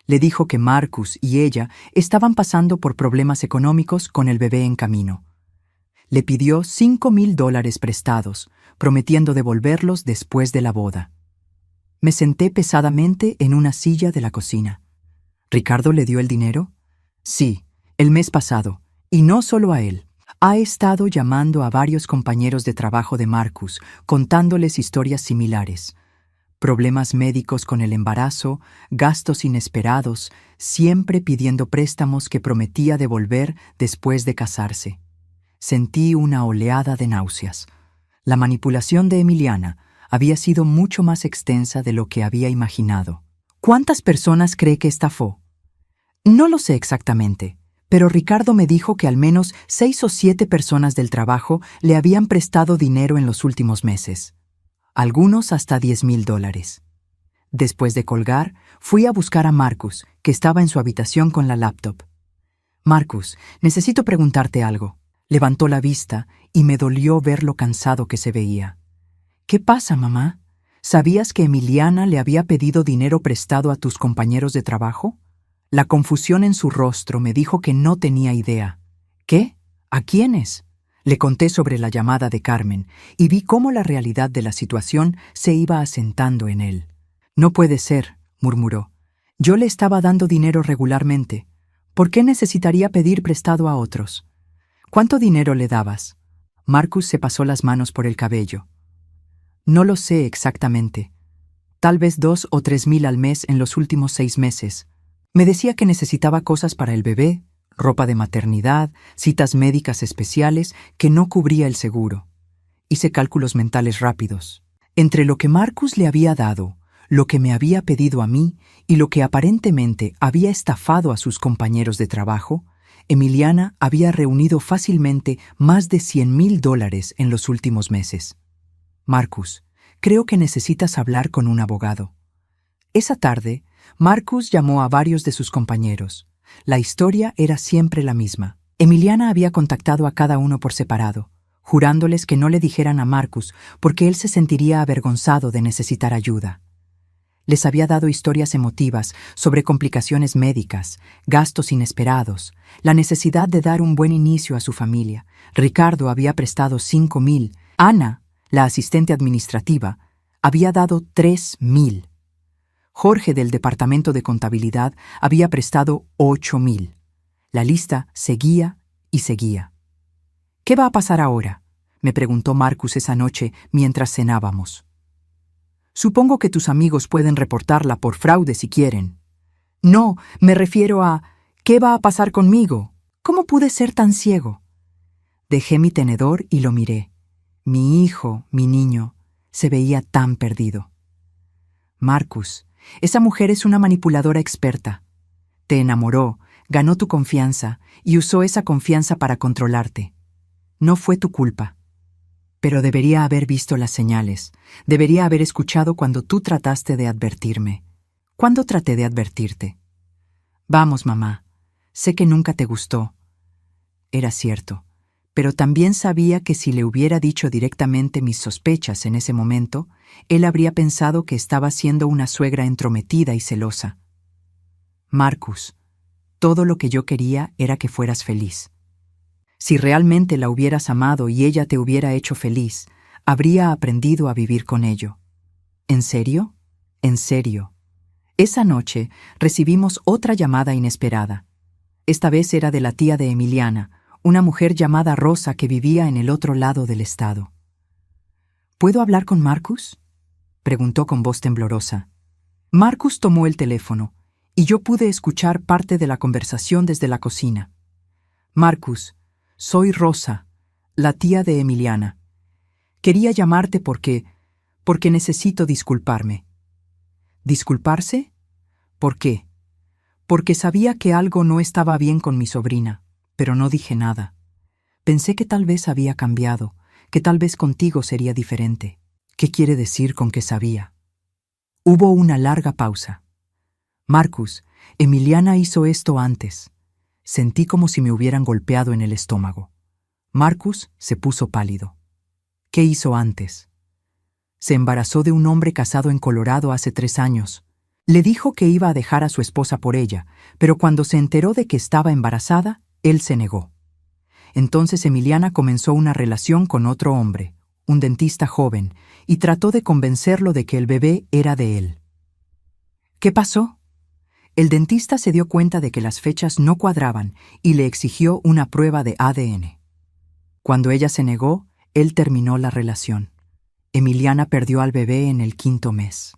Le dijo que Marcus y ella estaban pasando por problemas económicos con el bebé en camino. Le pidió $5,000 prestados, prometiendo devolverlos después de la boda». Me senté pesadamente en una silla de la cocina. «¿Ricardo le dio el dinero?». «Sí, el mes pasado, y no solo a él. Ha estado llamando a varios compañeros de trabajo de Marcus, contándoles historias similares. Problemas médicos con el embarazo, gastos inesperados, siempre pidiendo préstamos que prometía devolver después de casarse. Sentí una oleada de náuseas. La manipulación de Emiliana había sido mucho más extensa de lo que había imaginado. ¿Cuántas personas cree que estafó? No lo sé exactamente, pero Ricardo me dijo que al menos 6 o 7 personas del trabajo le habían prestado dinero en los últimos meses. Algunos hasta $10,000. Después de colgar, fui a buscar a Marcus, que estaba en su habitación con la laptop. Marcus, necesito preguntarte algo. Levantó la vista y me dolió ver lo cansado que se veía. ¿Qué pasa, mamá? ¿Sabías que Emiliana le había pedido dinero prestado a tus compañeros de trabajo? La confusión en su rostro me dijo que no tenía idea. ¿Qué? ¿A quiénes? Le conté sobre la llamada de Carmen y vi cómo la realidad de la situación se iba asentando en él. No puede ser, murmuró. Yo le estaba dando dinero regularmente. ¿Por qué necesitaría pedir prestado a otros? ¿Cuánto dinero le dabas? Marcus se pasó las manos por el cabello. No lo sé exactamente. Tal vez 2 o 3 mil al mes en los últimos 6 meses. Me decía que necesitaba cosas para el bebé, ropa de maternidad, citas médicas especiales que no cubría el seguro. Hice cálculos mentales rápidos. Entre lo que Marcus le había dado, lo que me había pedido a mí y lo que aparentemente había estafado a sus compañeros de trabajo, Emiliana había reunido fácilmente más de $100,000 en los últimos meses. Marcus, creo que necesitas hablar con un abogado. Esa tarde, Marcus llamó a varios de sus compañeros. La historia era siempre la misma. Emiliana había contactado a cada uno por separado, jurándoles que no le dijeran a Marcus porque él se sentiría avergonzado de necesitar ayuda. Les había dado historias emotivas sobre complicaciones médicas, gastos inesperados, la necesidad de dar un buen inicio a su familia. Ricardo había prestado 5,000. Ana, la asistente administrativa, había dado 3,000. Jorge del departamento de contabilidad había prestado 8,000. La lista seguía y seguía. ¿Qué va a pasar ahora?, me preguntó Marcus esa noche mientras cenábamos. Supongo que tus amigos pueden reportarla por fraude si quieren. No, me refiero a ¿qué va a pasar conmigo? ¿Cómo pude ser tan ciego? Dejé mi tenedor y lo miré. Mi hijo, mi niño, se veía tan perdido. Marcus, esa mujer es una manipuladora experta. Te enamoró, ganó tu confianza y usó esa confianza para controlarte. No fue tu culpa. Pero debería haber visto las señales. Debería haber escuchado cuando tú trataste de advertirme. ¿Cuándo traté de advertirte? Vamos, mamá. Sé que nunca te gustó. Era cierto, pero también sabía que si le hubiera dicho directamente mis sospechas en ese momento, él habría pensado que estaba siendo una suegra entrometida y celosa. Marcus, todo lo que yo quería era que fueras feliz. Si realmente la hubieras amado y ella te hubiera hecho feliz, habría aprendido a vivir con ello. ¿En serio? En serio. Esa noche recibimos otra llamada inesperada. Esta vez era de la tía de Emiliana, una mujer llamada Rosa que vivía en el otro lado del estado. ¿Puedo hablar con Marcus?, preguntó con voz temblorosa. Marcus tomó el teléfono, y yo pude escuchar parte de la conversación desde la cocina. Marcus, soy Rosa, la tía de Emiliana. Quería llamarte porque necesito disculparme. ¿Disculparse? ¿Por qué? Porque sabía que algo no estaba bien con mi sobrina, pero no dije nada. Pensé que tal vez había cambiado, que tal vez contigo sería diferente. ¿Qué quiere decir con que sabía? Hubo una larga pausa. Marcus, Emiliana hizo esto antes. Sentí como si me hubieran golpeado en el estómago. Marcus se puso pálido. ¿Qué hizo antes? Se embarazó de un hombre casado en Colorado hace 3 años. Le dijo que iba a dejar a su esposa por ella, pero cuando se enteró de que estaba embarazada, él se negó. Entonces Emiliana comenzó una relación con otro hombre, un dentista joven, y trató de convencerlo de que el bebé era de él. ¿Qué pasó? El dentista se dio cuenta de que las fechas no cuadraban y le exigió una prueba de ADN. Cuando ella se negó, él terminó la relación. Emiliana perdió al bebé en el 5.º mes.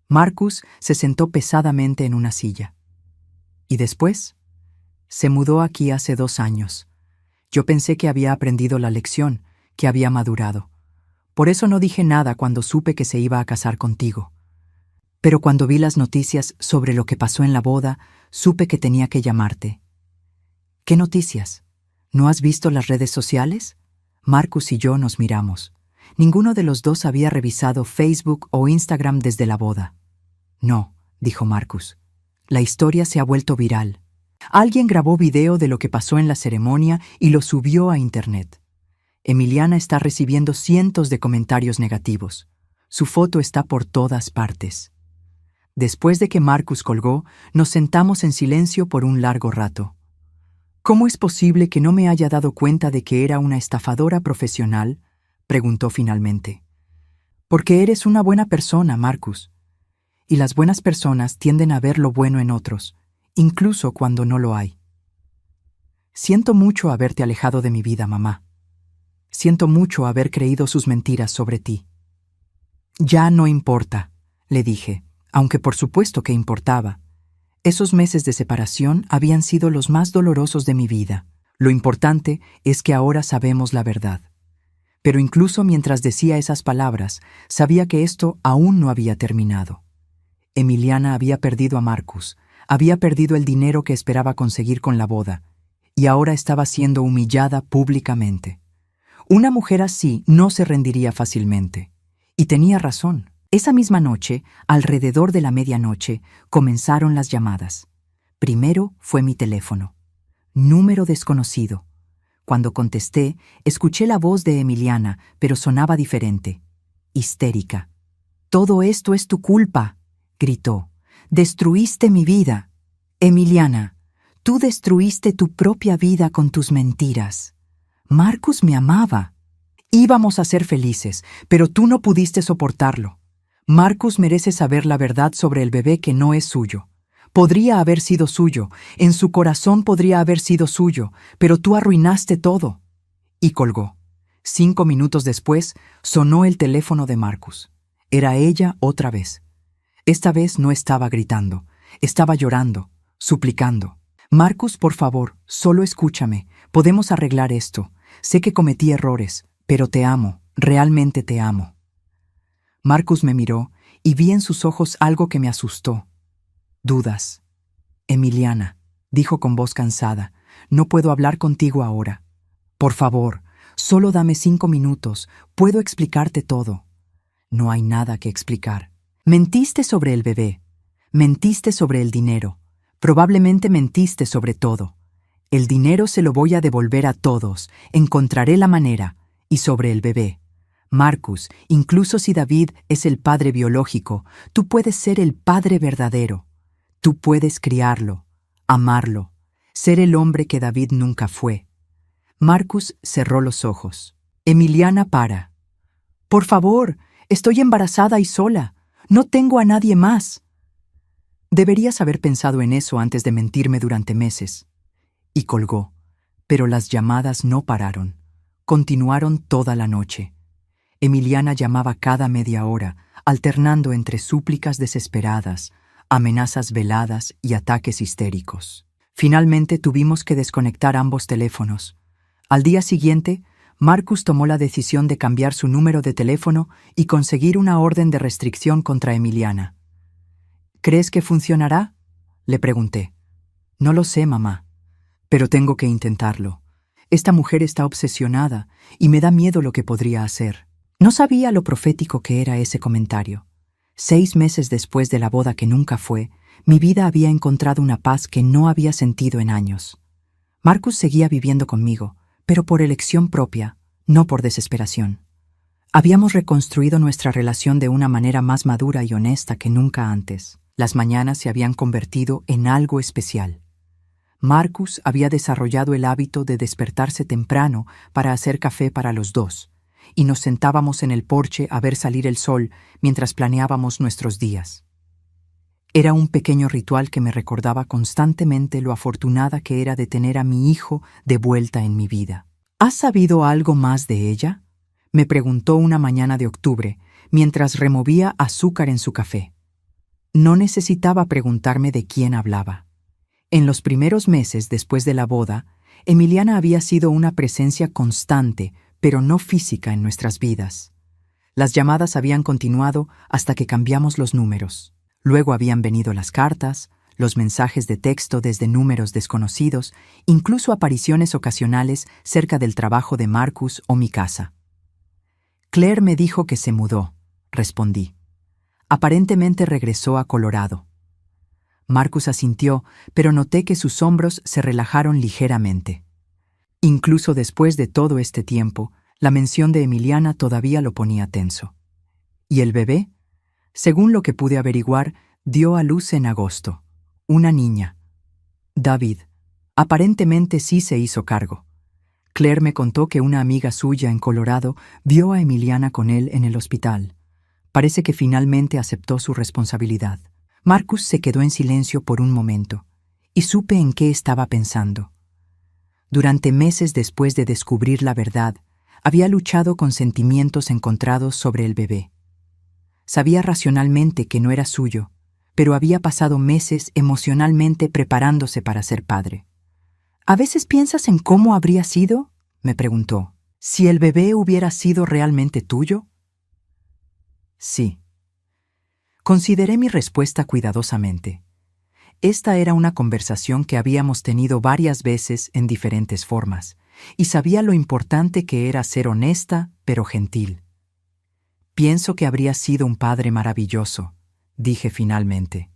Marcus se sentó pesadamente en una silla. ¿Y después? Se mudó aquí hace 2 años. Yo pensé que había aprendido la lección, que había madurado. Por eso no dije nada cuando supe que se iba a casar contigo. Pero cuando vi las noticias sobre lo que pasó en la boda, supe que tenía que llamarte. ¿Qué noticias? ¿No has visto las redes sociales? Marcus y yo nos miramos. Ninguno de los dos había revisado Facebook o Instagram desde la boda. No, dijo Marcus. La historia se ha vuelto viral. Alguien grabó video de lo que pasó en la ceremonia y lo subió a Internet. Emiliana está recibiendo cientos de comentarios negativos. Su foto está por todas partes. Después de que Marcus colgó, nos sentamos en silencio por un largo rato. ¿Cómo es posible que no me haya dado cuenta de que era una estafadora profesional?, preguntó finalmente. Porque eres una buena persona, Marcus. Y las buenas personas tienden a ver lo bueno en otros, incluso cuando no lo hay. Siento mucho haberte alejado de mi vida, mamá. Siento mucho haber creído sus mentiras sobre ti. Ya no importa, le dije, aunque por supuesto que importaba. Esos meses de separación habían sido los más dolorosos de mi vida. Lo importante es que ahora sabemos la verdad. Pero incluso mientras decía esas palabras, sabía que esto aún no había terminado. Emiliana había perdido a Marcus, había perdido el dinero que esperaba conseguir con la boda, y ahora estaba siendo humillada públicamente. Una mujer así no se rendiría fácilmente. Y tenía razón. Esa misma noche, alrededor de la medianoche, comenzaron las llamadas. Primero fue mi teléfono. Número desconocido. Cuando contesté, escuché la voz de Emiliana, pero sonaba diferente. Histérica. «Todo esto es tu culpa», gritó. «Destruiste mi vida. Emiliana, tú destruiste tu propia vida con tus mentiras. Marcus me amaba. Íbamos a ser felices, pero tú no pudiste soportarlo. Marcus merece saber la verdad sobre el bebé que no es suyo. Podría haber sido suyo, en su corazón podría haber sido suyo, pero tú arruinaste todo». Y colgó. 5 minutos después, sonó el teléfono de Marcus. Era ella otra vez. Esta vez no estaba gritando, estaba llorando, suplicando. «Marcus, por favor, solo escúchame. Podemos arreglar esto. Sé que cometí errores, pero te amo, realmente te amo». Marcus me miró y vi en sus ojos algo que me asustó. Dudas. «Emiliana», dijo con voz cansada, «no puedo hablar contigo ahora. Por favor, solo dame 5 minutos, puedo explicarte todo». «No hay nada que explicar. Mentiste sobre el bebé, mentiste sobre el dinero, probablemente mentiste sobre todo. El dinero se lo voy a devolver a todos, encontraré la manera, y sobre el bebé. Marcus, incluso si David es el padre biológico, tú puedes ser el padre verdadero. Tú puedes criarlo, amarlo, ser el hombre que David nunca fue». Marcus cerró los ojos. «Emiliana, para. Por favor, estoy embarazada y sola. No tengo a nadie más». Deberías haber pensado en eso antes de mentirme durante meses. Y colgó, pero las llamadas no pararon. Continuaron toda la noche. Emiliana llamaba cada media hora, alternando entre súplicas desesperadas, amenazas veladas y ataques histéricos. Finalmente tuvimos que desconectar ambos teléfonos. Al día siguiente, Marcus tomó la decisión de cambiar su número de teléfono y conseguir una orden de restricción contra Emiliana. «¿Crees que funcionará?», le pregunté. «No lo sé, mamá, pero tengo que intentarlo. Esta mujer está obsesionada y me da miedo lo que podría hacer». No sabía lo profético que era ese comentario. 6 meses después de la boda que nunca fue, mi vida había encontrado una paz que no había sentido en años. Marcus seguía viviendo conmigo, pero por elección propia, no por desesperación. Habíamos reconstruido nuestra relación de una manera más madura y honesta que nunca antes. Las mañanas se habían convertido en algo especial. Marcus había desarrollado el hábito de despertarse temprano para hacer café para los dos, y nos sentábamos en el porche a ver salir el sol mientras planeábamos nuestros días. Era un pequeño ritual que me recordaba constantemente lo afortunada que era de tener a mi hijo de vuelta en mi vida. «¿Has sabido algo más de ella?», me preguntó una mañana de octubre, mientras removía azúcar en su café. No necesitaba preguntarme de quién hablaba. En los primeros meses después de la boda, Emiliana había sido una presencia constante, pero no física en nuestras vidas. Las llamadas habían continuado hasta que cambiamos los números. Luego habían venido las cartas, los mensajes de texto desde números desconocidos, incluso apariciones ocasionales cerca del trabajo de Marcus o mi casa. Claire me dijo que se mudó, respondí. Aparentemente regresó a Colorado. Marcus asintió, pero noté que sus hombros se relajaron ligeramente. Incluso después de todo este tiempo, la mención de Emiliana todavía lo ponía tenso. ¿Y el bebé? Según lo que pude averiguar, dio a luz en agosto. Una niña. David. Aparentemente sí se hizo cargo. Claire me contó que una amiga suya en Colorado vio a Emiliana con él en el hospital. Parece que finalmente aceptó su responsabilidad. Marcus se quedó en silencio por un momento, y supe en qué estaba pensando. Durante meses después de descubrir la verdad, había luchado con sentimientos encontrados sobre el bebé. Sabía racionalmente que no era suyo, pero había pasado meses emocionalmente preparándose para ser padre. ¿A veces piensas en cómo habría sido?, me preguntó. ¿Si el bebé hubiera sido realmente tuyo? Sí. Consideré mi respuesta cuidadosamente. Esta era una conversación que habíamos tenido varias veces en diferentes formas, y sabía lo importante que era ser honesta, pero gentil. Pienso que habría sido un padre maravilloso, dije finalmente.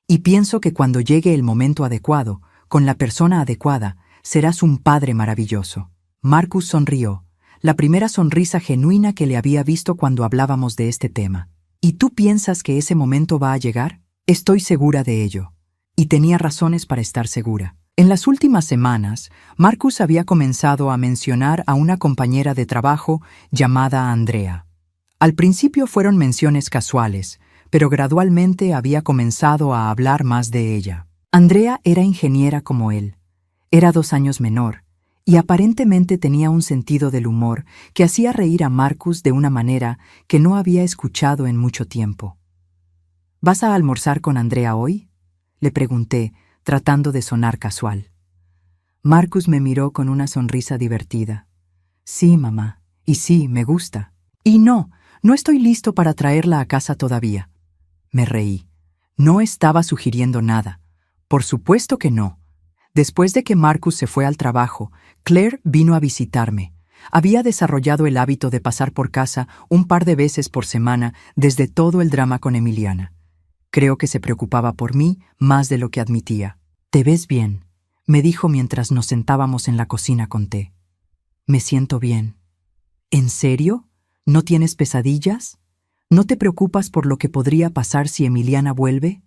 Y pienso que cuando llegue el momento adecuado, con la persona adecuada, serás un padre maravilloso. Marcus sonrió, la primera sonrisa genuina que le había visto cuando hablábamos de este tema. ¿Y tú piensas que ese momento va a llegar? Estoy segura de ello. Y tenía razones para estar segura. En las últimas semanas, Marcus había comenzado a mencionar a una compañera de trabajo llamada Andrea. Al principio fueron menciones casuales, pero gradualmente había comenzado a hablar más de ella. Andrea era ingeniera como él. Era 2 años menor, y aparentemente tenía un sentido del humor que hacía reír a Marcus de una manera que no había escuchado en mucho tiempo. ¿Vas a almorzar con Andrea hoy?, le pregunté, tratando de sonar casual. Marcus me miró con una sonrisa divertida. Sí, mamá, y sí, me gusta. Y no estoy listo para traerla a casa todavía. Me reí. No estaba sugiriendo nada. Por supuesto que no. Después de que Marcus se fue al trabajo, Claire vino a visitarme. Había desarrollado el hábito de pasar por casa un par de veces por semana desde todo el drama con Emiliana. Creo que se preocupaba por mí más de lo que admitía. «Te ves bien», me dijo mientras nos sentábamos en la cocina con té. «Me siento bien». «¿En serio? ¿No tienes pesadillas? ¿No te preocupas por lo que podría pasar si Emiliana vuelve?»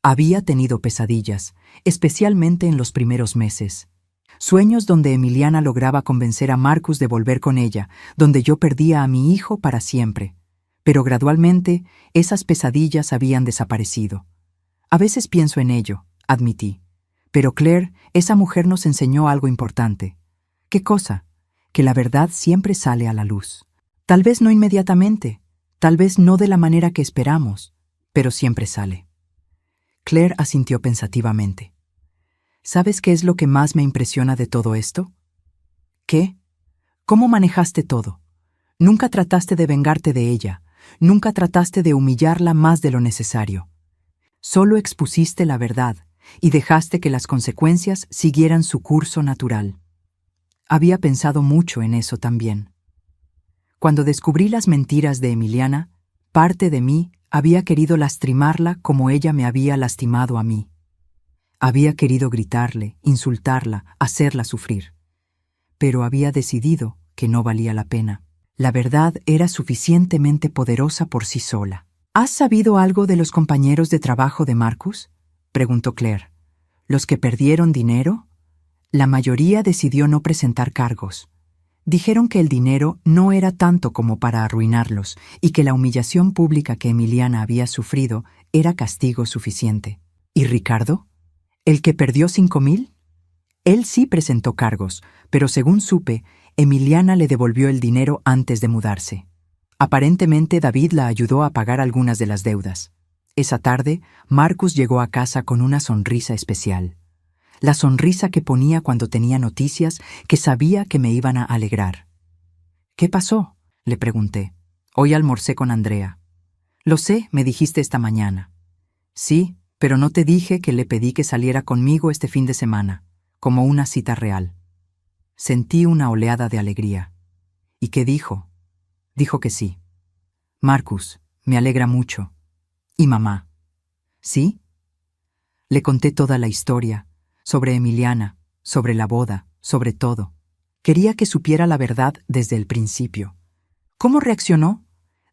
Había tenido pesadillas, especialmente en los primeros meses. Sueños donde Emiliana lograba convencer a Marcus de volver con ella, donde yo perdía a mi hijo para siempre. Pero gradualmente, esas pesadillas habían desaparecido. A veces pienso en ello, admití. Pero Claire, esa mujer nos enseñó algo importante. ¿Qué cosa? Que la verdad siempre sale a la luz. Tal vez no inmediatamente, tal vez no de la manera que esperamos, pero siempre sale. Claire asintió pensativamente. ¿Sabes qué es lo que más me impresiona de todo esto? ¿Qué? ¿Cómo manejaste todo? Nunca trataste de vengarte de ella, nunca trataste de humillarla más de lo necesario. Solo expusiste la verdad y dejaste que las consecuencias siguieran su curso natural. Había pensado mucho en eso también. Cuando descubrí las mentiras de Emiliana, parte de mí había querido lastimarla como ella me había lastimado a mí. Había querido gritarle, insultarla, hacerla sufrir. Pero había decidido que no valía la pena. La verdad era suficientemente poderosa por sí sola. ¿Has sabido algo de los compañeros de trabajo de Marcus?, preguntó Claire. ¿Los que perdieron dinero? La mayoría decidió no presentar cargos. Dijeron que el dinero no era tanto como para arruinarlos y que la humillación pública que Emiliana había sufrido era castigo suficiente. ¿Y Ricardo? ¿El que perdió 5,000? Él sí presentó cargos, pero según supe, Emiliana le devolvió el dinero antes de mudarse. Aparentemente David la ayudó a pagar algunas de las deudas. Esa tarde, Marcus llegó a casa con una sonrisa especial. La sonrisa que ponía cuando tenía noticias que sabía que me iban a alegrar. ¿Qué pasó?, le pregunté. Hoy almorcé con Andrea. Lo sé, me dijiste esta mañana. Sí, pero no te dije que le pedí que saliera conmigo este fin de semana, como una cita real. Sentí una oleada de alegría. ¿Y qué dijo? Dijo que sí. Marcus, me alegra mucho. ¿Y mamá? ¿Sí? Le conté toda la historia, sobre Emiliana, sobre la boda, sobre todo. Quería que supiera la verdad desde el principio. ¿Cómo reaccionó?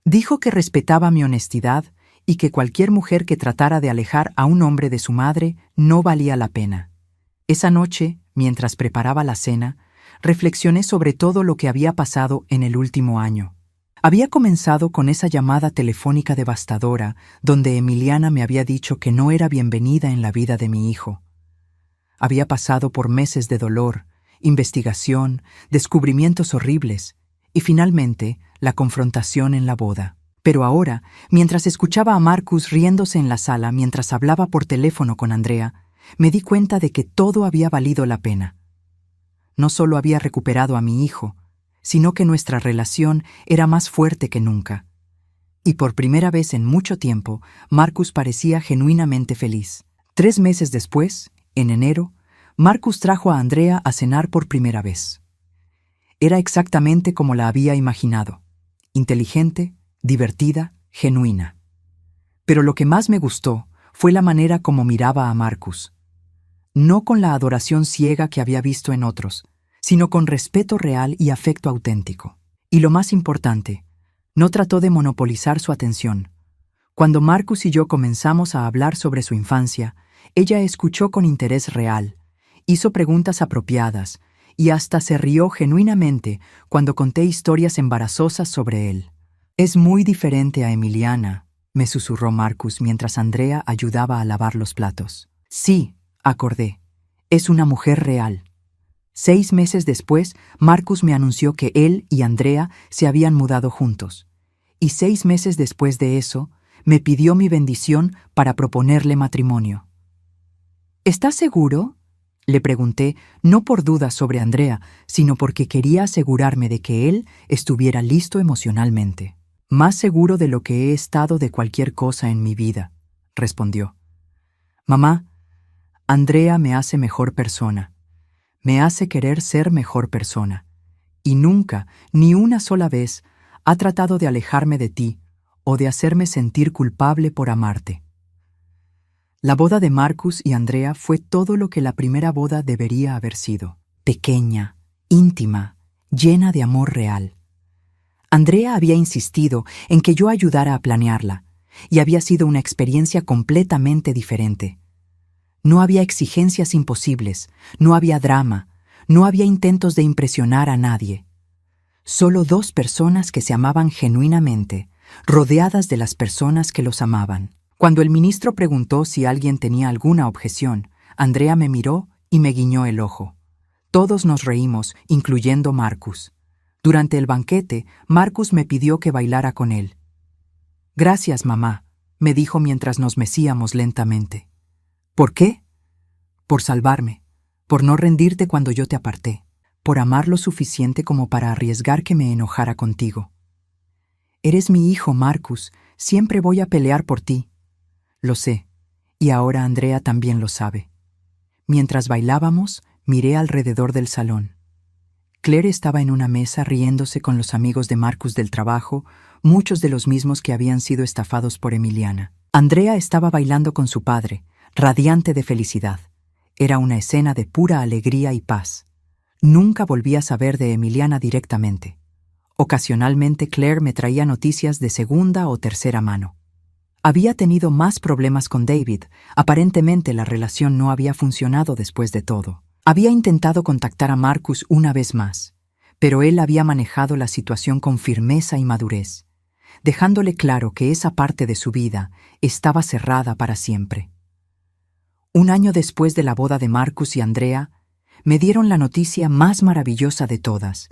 Dijo que respetaba mi honestidad y que cualquier mujer que tratara de alejar a un hombre de su madre no valía la pena. Esa noche, mientras preparaba la cena, reflexioné sobre todo lo que había pasado en el último año. Había comenzado con esa llamada telefónica devastadora donde Emiliana me había dicho que no era bienvenida en la vida de mi hijo. Había pasado por meses de dolor, investigación, descubrimientos horribles y finalmente la confrontación en la boda. Pero ahora, mientras escuchaba a Marcus riéndose en la sala mientras hablaba por teléfono con Andrea, me di cuenta de que todo había valido la pena. No solo había recuperado a mi hijo, sino que nuestra relación era más fuerte que nunca. Y por primera vez en mucho tiempo, Marcus parecía genuinamente feliz. 3 meses después, en enero, Marcus trajo a Andrea a cenar por primera vez. Era exactamente como la había imaginado: inteligente, divertida, genuina. Pero lo que más me gustó fue la manera como miraba a Marcus. No con la adoración ciega que había visto en otros, sino con respeto real y afecto auténtico. Y lo más importante, no trató de monopolizar su atención. Cuando Marcus y yo comenzamos a hablar sobre su infancia, ella escuchó con interés real, hizo preguntas apropiadas y hasta se rió genuinamente cuando conté historias embarazosas sobre él. «Es muy diferente a Emiliana», me susurró Marcus mientras Andrea ayudaba a lavar los platos. «Sí», acordé, «es una mujer real». 6 meses después, Marcus me anunció que él y Andrea se habían mudado juntos. Y 6 meses después de eso, me pidió mi bendición para proponerle matrimonio. «¿Estás seguro?», le pregunté, no por dudas sobre Andrea, sino porque quería asegurarme de que él estuviera listo emocionalmente. «Más seguro de lo que he estado de cualquier cosa en mi vida», respondió. «Mamá, Andrea me hace mejor persona. Me hace querer ser mejor persona. Y nunca, ni una sola vez, ha tratado de alejarme de ti o de hacerme sentir culpable por amarte». La boda de Marcus y Andrea fue todo lo que la primera boda debería haber sido: pequeña, íntima, llena de amor real. Andrea había insistido en que yo ayudara a planearla, y había sido una experiencia completamente diferente. No había exigencias imposibles, no había drama, no había intentos de impresionar a nadie. Solo 2 personas que se amaban genuinamente, rodeadas de las personas que los amaban. Cuando el ministro preguntó si alguien tenía alguna objeción, Andrea me miró y me guiñó el ojo. Todos nos reímos, incluyendo Marcus. Durante el banquete, Marcus me pidió que bailara con él. «Gracias, mamá», me dijo mientras nos mecíamos lentamente. «¿Por qué?» «Por salvarme, por no rendirte cuando yo te aparté, por amar lo suficiente como para arriesgar que me enojara contigo. Eres mi hijo, Marcus, siempre voy a pelear por ti». «Lo sé, y ahora Andrea también lo sabe». Mientras bailábamos, miré alrededor del salón. Claire estaba en una mesa riéndose con los amigos de Marcus del trabajo, muchos de los mismos que habían sido estafados por Emiliana. Andrea estaba bailando con su padre, radiante de felicidad. Era una escena de pura alegría y paz. Nunca volví a saber de Emiliana directamente. Ocasionalmente Claire me traía noticias de segunda o tercera mano. Había tenido más problemas con David. Aparentemente la relación no había funcionado después de todo. Había intentado contactar a Marcus una vez más, pero él había manejado la situación con firmeza y madurez, dejándole claro que esa parte de su vida estaba cerrada para siempre. Un año después de la boda de Marcus y Andrea, me dieron la noticia más maravillosa de todas.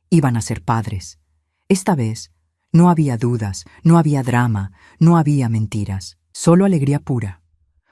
Iban a ser padres. Esta vez, no había dudas, no había drama, no había mentiras, solo alegría pura.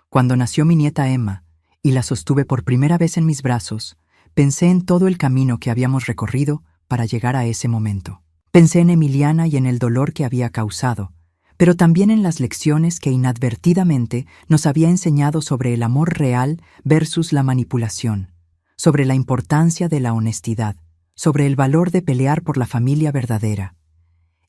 Cuando nació mi nieta Emma, y la sostuve por primera vez en mis brazos, pensé en todo el camino que habíamos recorrido para llegar a ese momento. Pensé en Emiliana y en el dolor que había causado, pero también en las lecciones que inadvertidamente nos había enseñado sobre el amor real versus la manipulación, sobre la importancia de la honestidad, sobre el valor de pelear por la familia verdadera.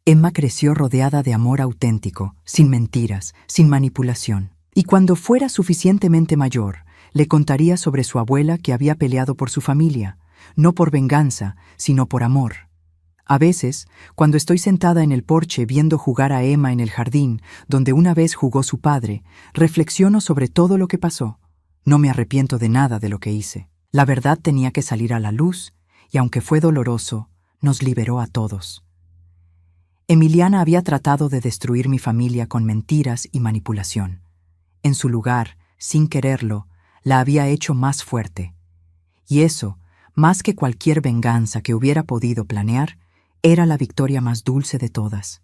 Emma creció rodeada de amor auténtico, sin mentiras, sin manipulación. Y cuando fuera suficientemente mayor, le contaría sobre su abuela que había peleado por su familia, no por venganza, sino por amor. A veces, cuando estoy sentada en el porche viendo jugar a Emma en el jardín, donde una vez jugó su padre, reflexiono sobre todo lo que pasó. No me arrepiento de nada de lo que hice. La verdad tenía que salir a la luz, y aunque fue doloroso, nos liberó a todos. Emiliana había tratado de destruir mi familia con mentiras y manipulación. En su lugar, sin quererlo, la había hecho más fuerte. Y eso, más que cualquier venganza que hubiera podido planear, era la victoria más dulce de todas.